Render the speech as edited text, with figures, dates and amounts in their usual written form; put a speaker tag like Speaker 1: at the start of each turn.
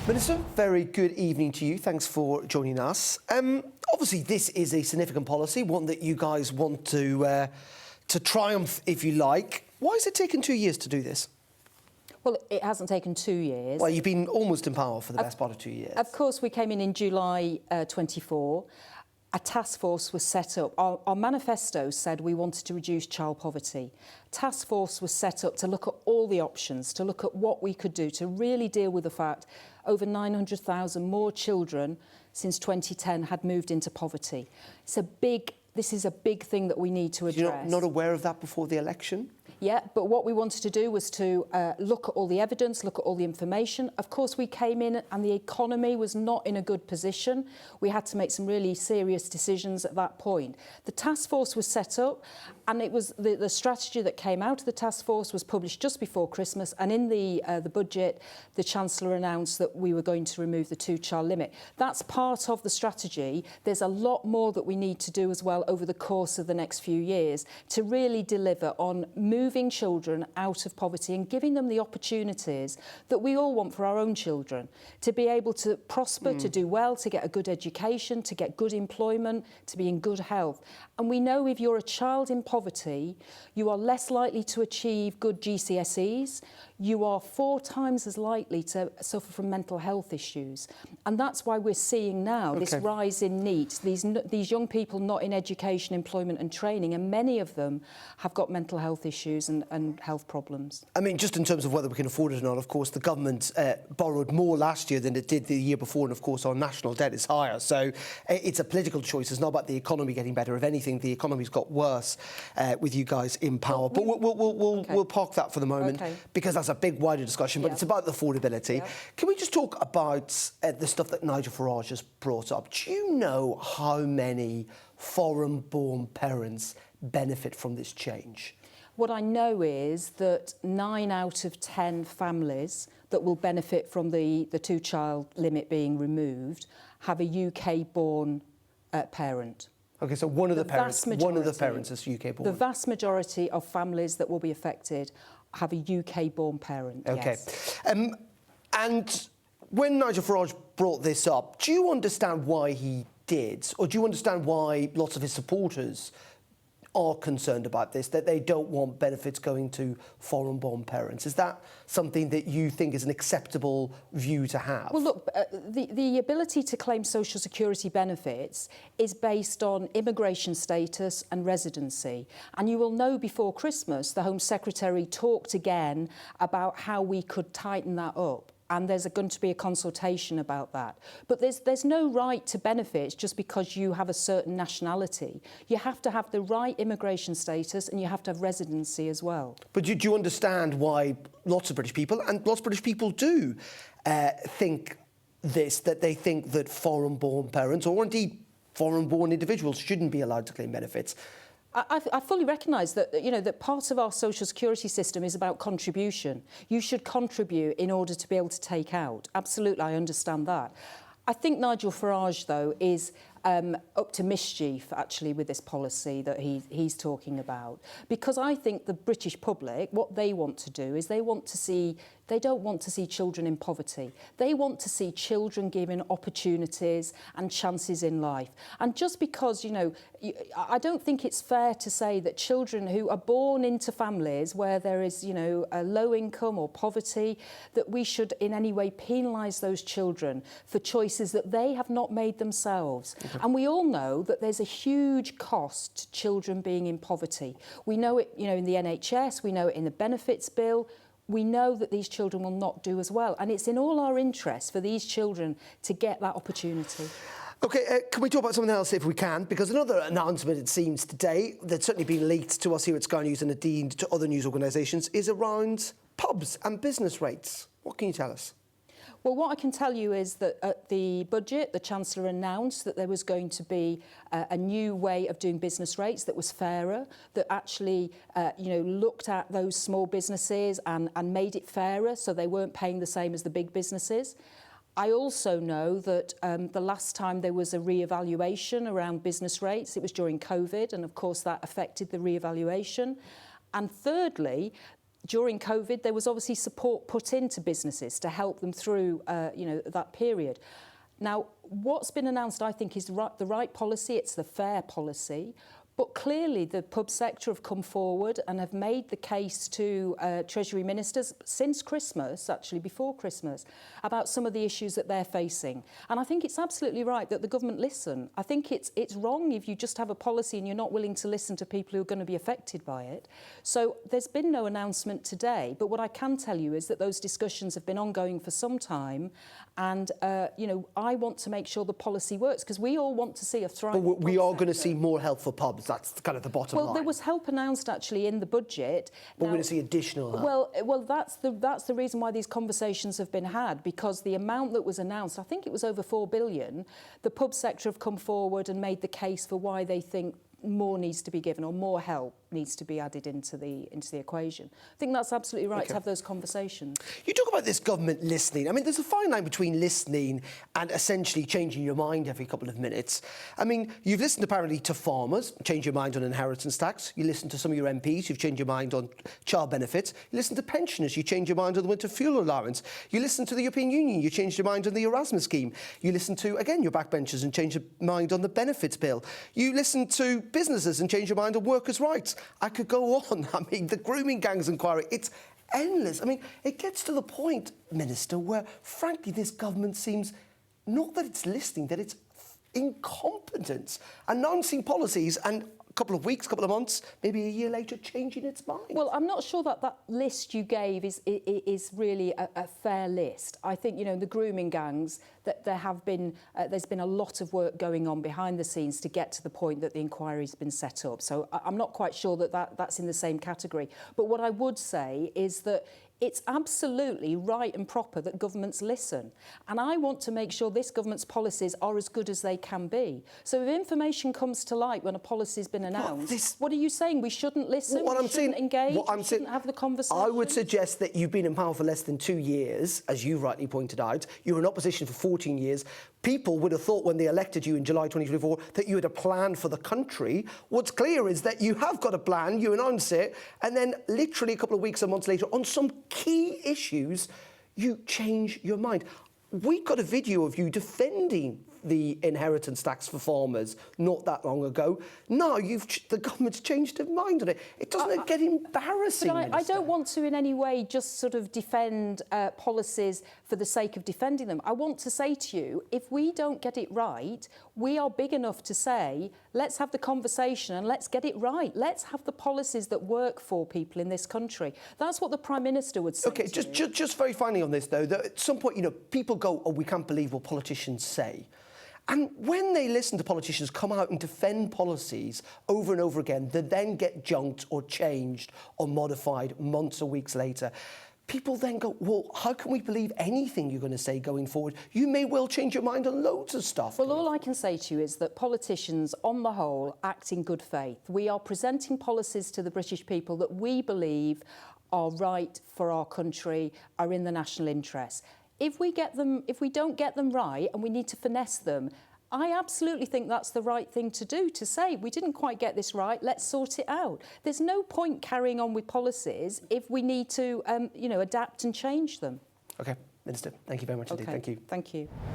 Speaker 1: Minister, very good evening to you. Thanks for joining us. Obviously, this is a significant policy, one that you guys want to triumph, if you like. Why has it taken 2 years to do this?
Speaker 2: Well, it hasn't taken 2 years.
Speaker 1: Well, you've been almost in power for the best part of 2 years.
Speaker 2: Of course, we came in July 24. A task force was set up. Our manifesto said we wanted to reduce child poverty. Task force was set up to look at all the options, to look at what we could do to really deal with the fact over 900,000 more children since 2010 had moved into poverty. This is a big thing that we need to address.
Speaker 1: You're not aware of that before the election?
Speaker 2: Yeah, but what we wanted to do was to look at all the evidence, look at all the information. Of course, we came in and the economy was not in a good position. We had to make some really serious decisions at that point. The task force was set up, and it was the strategy that came out of the task force was published just before Christmas. And in the budget, the Chancellor announced that we were going to remove the two-child limit. That's part of the strategy. There's a lot more that we need to do as well over the course of the next few years to really deliver on moving children out of poverty and giving them the opportunities that we all want for our own children, to be able to prosper, to do well, to get a good education, to get good employment, to be in good health. And we know if you're a child in poverty, you are less likely to achieve good GCSEs. You are 4 times as likely to suffer from mental health issues. And that's why we're seeing now this rise in NEET, these young people not in education, employment and training, and many of them have got mental health issues and health problems.
Speaker 1: I mean, just in terms of whether we can afford it or not, of course, the government borrowed more last year than it did the year before, and of course our national debt is higher. So it's a political choice. It's not about the economy getting better. If anything, the economy's got worse with you guys in power. But we'll park that for the moment because that's a big, wider discussion, but it's about affordability. Can we just talk about the stuff that Nigel Farage has brought up? Do you know how many foreign-born parents benefit from this change?
Speaker 2: What I know is that 9 out of 10 families that will benefit from the two-child limit being removed have a UK-born parent.
Speaker 1: Okay, so one of the parents is UK-born.
Speaker 2: The vast majority of families that will be affected have a UK-born parent.
Speaker 1: Okay.
Speaker 2: Yes.
Speaker 1: And when Nigel Farage brought this up, do you understand why he did, or do you understand why lots of his supporters are concerned about this, that they don't want benefits going to foreign-born parents? Is that something that you think is an acceptable view to have?
Speaker 2: Well, look, the ability to claim social security benefits is based on immigration status and residency. And you will know before Christmas, the Home Secretary talked again about how we could tighten that up. And there's going to be a consultation about that. But there's no right to benefits just because you have a certain nationality. You have to have the right immigration status and you have to have residency as well.
Speaker 1: But do you understand why lots of British people, and lots of British people do, think this, that they think that foreign-born parents, or indeed foreign-born individuals, shouldn't be allowed to claim benefits?
Speaker 2: I fully recognise that, that part of our social security system is about contribution. You should contribute in order to be able to take out. Absolutely, I understand that. I think Nigel Farage, though, is up to mischief, actually, with this policy that he's talking about. Because I think the British public, what they want to do is they don't want to see children in poverty. They want to see children given opportunities and chances in life. And just because, I don't think it's fair to say that children who are born into families where there is, a low income or poverty, that we should in any way penalise those children for choices that they have not made themselves. And we all know that there's a huge cost to children being in poverty. We know it, in the NHS, we know it in the benefits bill. We know that these children will not do as well. And it's in all our interests for these children to get that opportunity.
Speaker 1: OK, can we talk about something else if we can? Because another announcement, it seems, today, that's certainly been leaked to us here at Sky News and indeed to other news organisations, is around pubs and business rates. What can you tell us?
Speaker 2: Well, what I can tell you is that at the budget, the Chancellor announced that there was going to be a new way of doing business rates that was fairer, that actually, looked at those small businesses and made it fairer so they weren't paying the same as the big businesses. I also know that the last time there was a re-evaluation around business rates, it was during COVID, and of course that affected the re-evaluation. And thirdly, during COVID, there was obviously support put into businesses to help them through, that period. Now, what's been announced, I think, is the right policy. It's the fair policy. But clearly the pub sector have come forward and have made the case to Treasury ministers since Christmas, actually before Christmas, about some of the issues that they're facing. And I think it's absolutely right that the government listen. I think it's wrong if you just have a policy and you're not willing to listen to people who are going to be affected by it. So there's been no announcement today, but what I can tell you is that those discussions have been ongoing for some time. And, I want to make sure the policy works because we all want to see a thriving
Speaker 1: But we are going to
Speaker 2: sector.
Speaker 1: see more help for pubs. That's kind of the bottom line.
Speaker 2: Well, there was help announced actually in the budget.
Speaker 1: But we're going to see additional help.
Speaker 2: Well, that's the reason why these conversations have been had, because the amount that was announced, I think it was over 4 billion. The pub sector have come forward and made the case for why they think more needs to be given or more help needs to be added into the equation. I think that's absolutely right to have those conversations.
Speaker 1: You talk about this government listening. I mean, there's a fine line between listening and essentially changing your mind every couple of minutes. I mean, you've listened apparently to farmers, change your mind on inheritance tax. You listen to some of your MPs, you've changed your mind on child benefits. You listen to pensioners, you change your mind on the winter fuel allowance. You listen to the European Union, you changed your mind on the Erasmus scheme. You listen to, again, your backbenchers and change your mind on the benefits bill. You listen to businesses and change your mind on workers' rights. I could go on. I mean, the grooming gangs inquiry, it's endless. I mean, it gets to the point, Minister, where, frankly, this government seems not that it's listening, that it's incompetence, announcing policies and a couple of weeks, couple of months, maybe a year later, changing its mind.
Speaker 2: Well, I'm not sure that list you gave is really a fair list. I think, the grooming gangs, that there's been a lot of work going on behind the scenes to get to the point that the inquiry's been set up. So I'm not quite sure that's in the same category. But what I would say is that it's absolutely right and proper that governments listen. And I want to make sure this government's policies are as good as they can be. So if information comes to light when a policy's been announced, what are you saying? We shouldn't listen? We shouldn't engage? We shouldn't have the conversation?
Speaker 1: I would suggest that you've been in power for less than 2 years, as you rightly pointed out. You were in opposition for 14 years. People would have thought when they elected you in July 2024 that you had a plan for the country. What's clear is that you have got a plan, you announce it, and then literally a couple of weeks or months later, on some key issues, you change your mind. We got a video of you defending the inheritance tax for farmers not that long ago. Now the government's changed their mind on it. It doesn't get embarrassing.
Speaker 2: But I don't want to in any way just sort of defend policies for the sake of defending them. I want to say to you, if we don't get it right, we are big enough to say, let's have the conversation and let's get it right. Let's have the policies that work for people in this country. That's what the Prime Minister would say.
Speaker 1: Okay, just very finally on this, though, that at some point, people go, oh, we can't believe what politicians say. And when they listen to politicians come out and defend policies over and over again that then get junked or changed or modified months or weeks later, people then go, well, how can we believe anything you're going to say going forward? You may well change your mind on loads of stuff.
Speaker 2: Well, all I can say to you is that politicians, on the whole, act in good faith. We are presenting policies to the British people that we believe are right for our country, are in the national interest. If we don't get them right and we need to finesse them, I absolutely think that's the right thing to do, to say, we didn't quite get this right, let's sort it out. There's no point carrying on with policies if we need to, adapt and change them.
Speaker 1: OK, Minister, thank you very much indeed. Thank you.
Speaker 2: Thank you.